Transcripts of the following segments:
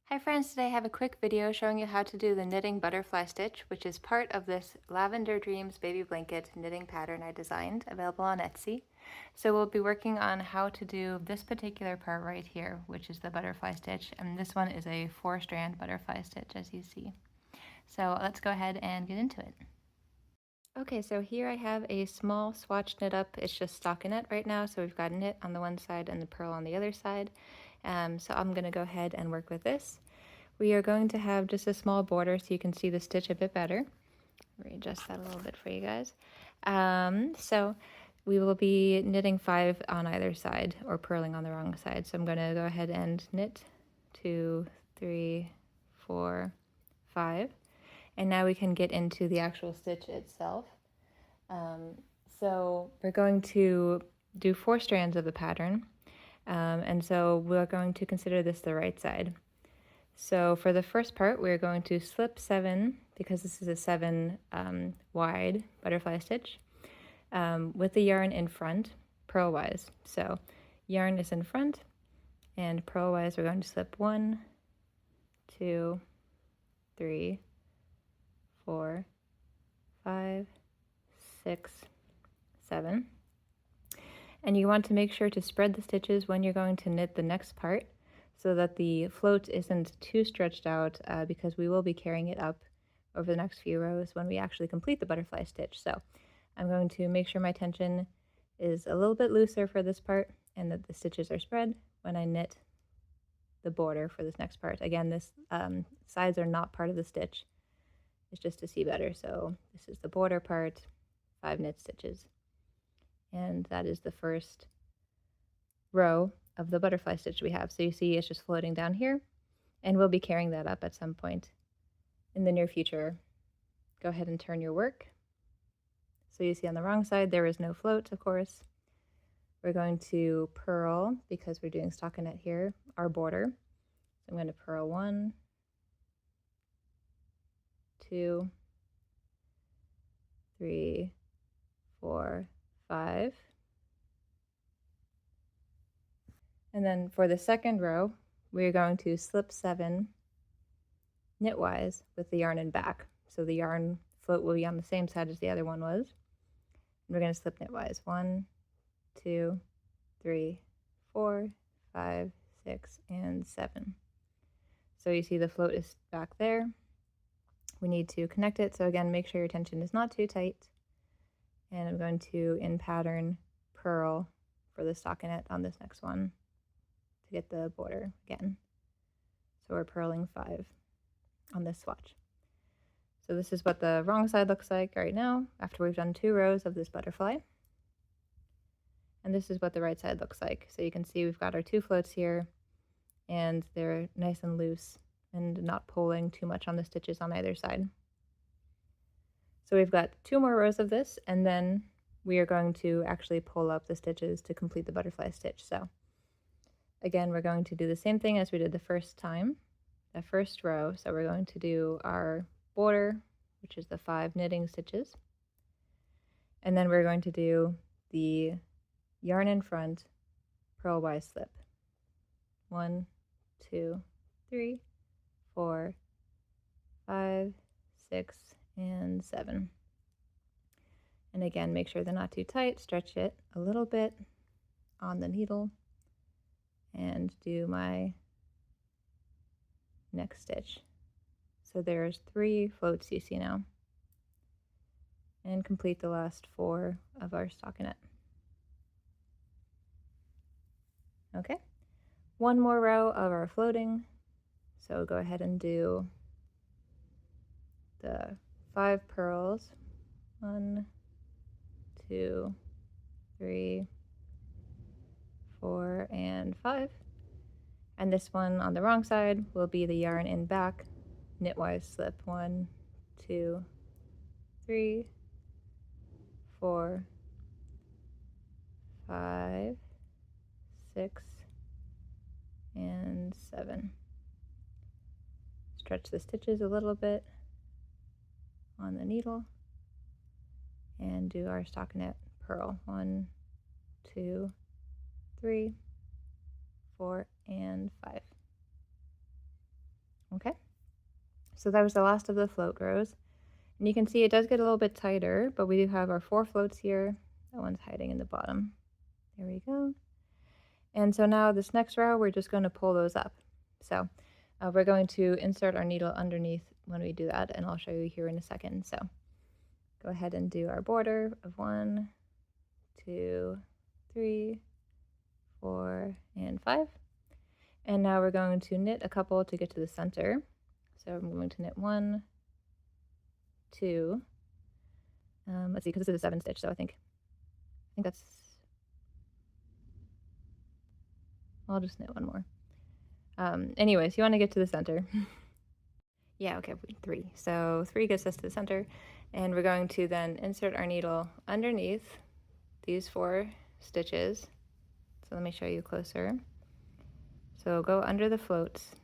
Hi friends, today I have a quick video showing you how to do the knitting butterfly stitch, which is part of this Lavender Dreams baby blanket knitting pattern I designed, available on Etsy. So we'll be working on how to do this particular part right here, which is the butterfly stitch, and this one is a 4-strand butterfly stitch, as you see. So let's go ahead and get into it. Okay, so here I have a small swatch knit up. It's just stockinette right now, so we've got knit on the one side and the purl on the other side. So I'm going to go ahead and work with this. We are going to have just a small border so you can see the stitch a bit better. Readjust that a little bit for you guys. So we will be knitting 5 on either side, or purling on the wrong side. So I'm going to go ahead and knit 2, 3, 4, 5. And now we can get into the actual stitch itself. So we're going to do 4 strands of the pattern. And so we're going to consider this the right side. So for the first part, we're going to slip 7, because this is a 7 wide butterfly stitch, with the yarn in front, purlwise. So yarn is in front, and purlwise we're going to slip 1, 2, 3, 4, 5, 6, 7. And you want to make sure to spread the stitches when you're going to knit the next part, so that the float isn't too stretched out, because we will be carrying it up over the next few rows when we actually complete the butterfly stitch. So I'm going to make sure my tension is a little bit looser for this part and that the stitches are spread when I knit the border for this next part. Again, this sides are not part of the stitch. It's just to see better. So this is the border part, 5 knit stitches. And that is the first row of the butterfly stitch we have. So you see it's just floating down here, and we'll be carrying that up at some point in the near future. Go ahead and turn your work. So you see on the wrong side there is no float, of course. We're going to purl, because we're doing stockinette here, our border. So I'm going to purl 1, 2, 3, 4, 5. And then for the second row, we're going to slip 7 knitwise with the yarn in back. So the yarn float will be on the same side as the other one was. And we're going to slip knitwise. 1, 2, 3, 4, 5, 6, and 7. So you see the float is back there. We need to connect it. So again, make sure your tension is not too tight. And I'm going to, in pattern, purl for the stockinette on this next one to get the border again. So we're purling 5 on this swatch. So this is what the wrong side looks like right now after we've done 2 rows of this butterfly. And this is what the right side looks like. So you can see we've got our 2 floats here, and they're nice and loose and not pulling too much on the stitches on either side. So we've got 2 more rows of this, and then we are going to actually pull up the stitches to complete the butterfly stitch. So again, we're going to do the same thing as we did the first time, the first row. So we're going to do our border, which is the 5 knitting stitches. And then we're going to do the yarn in front, purlwise slip. 1, 2, 3, 4, 5, 6, and 7. And again, make sure they're not too tight. Stretch it a little bit on the needle and do my next stitch. So there's 3 floats you see now. And complete the last 4 of our stockinette. Okay, 1 more row of our floating. So go ahead and do the 5 purls. 1, 2, 3, 4, and 5. And this one on the wrong side will be the yarn in back, knitwise slip. 1, 2, 3, 4, 5, 6, and 7. Stretch the stitches a little bit on the needle and do our stockinette purl. 1, 2, 3, 4, and 5. Okay, so that was the last of the float rows. And you can see it does get a little bit tighter, but we do have our 4 floats here. That one's hiding in the bottom. There we go. And so now this next row, we're just going to pull those up. So we're going to insert our needle underneath when we do that, and I'll show you here in a second. So go ahead and do our border of 1, 2, 3, 4, and 5. And now we're going to knit a couple to get to the center. So I'm going to knit 1, 2. Let's see, because this is a 7 stitch, so I think that's, I'll just knit 1 more. Anyways, you want to get to the center. Yeah, okay, 3. So 3 gets us to the center, and we're going to then insert our needle underneath these 4 stitches. So let me show you closer. So go under the floats.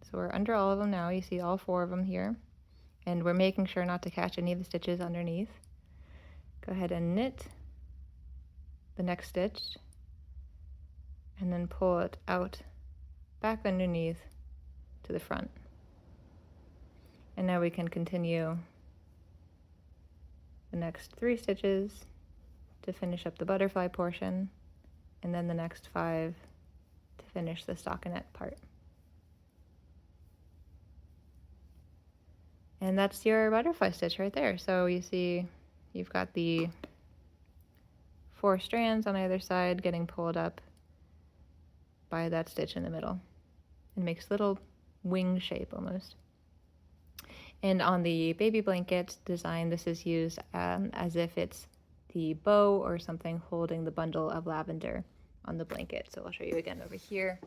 So we're under all of them now. You see all 4 of them here. And we're making sure not to catch any of the stitches underneath. Go ahead and knit the next stitch, and then pull it out back underneath to the front. And now we can continue the next 3 stitches to finish up the butterfly portion, and then the next 5 to finish the stockinette part. And that's your butterfly stitch right there. So you see you've got the 4 strands on either side getting pulled up by that stitch in the middle. It makes a little wing shape almost. And on the baby blanket design, this is used as if it's the bow or something holding the bundle of lavender on the blanket. So I'll show you again over here.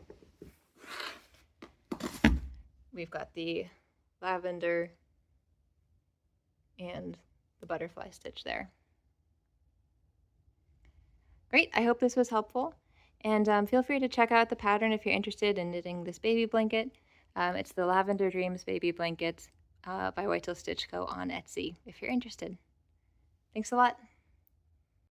We've got the lavender and the butterfly stitch there. Great, I hope this was helpful. And feel free to check out the pattern if you're interested in knitting this baby blanket. It's the Lavender Dreams Baby Blanket by Whitetail Stitch Co. on Etsy if you're interested. Thanks a lot.